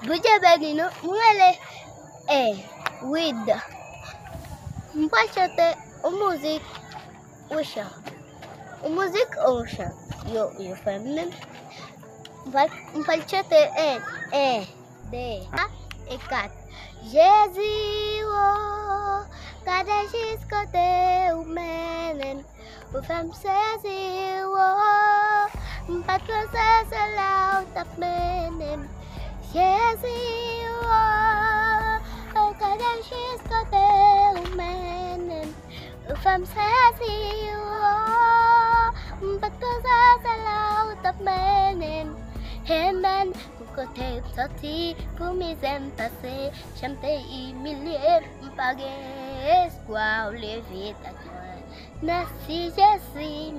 Buje Benino, Mule, with Mpachate, music, Usha, music, Usha, you feminine, but Mpachate, de, a cat, Jezio, Kadashis Cote, Umanen, Ufam says you, but was as allowed of men. Yes, you are. Oh, she's got the man. If I'm sassy, you are. But those are a lot of men. Him and who could take 30 for me and passe. Chante million pages. Wow, live it at one. Nasty Jessie,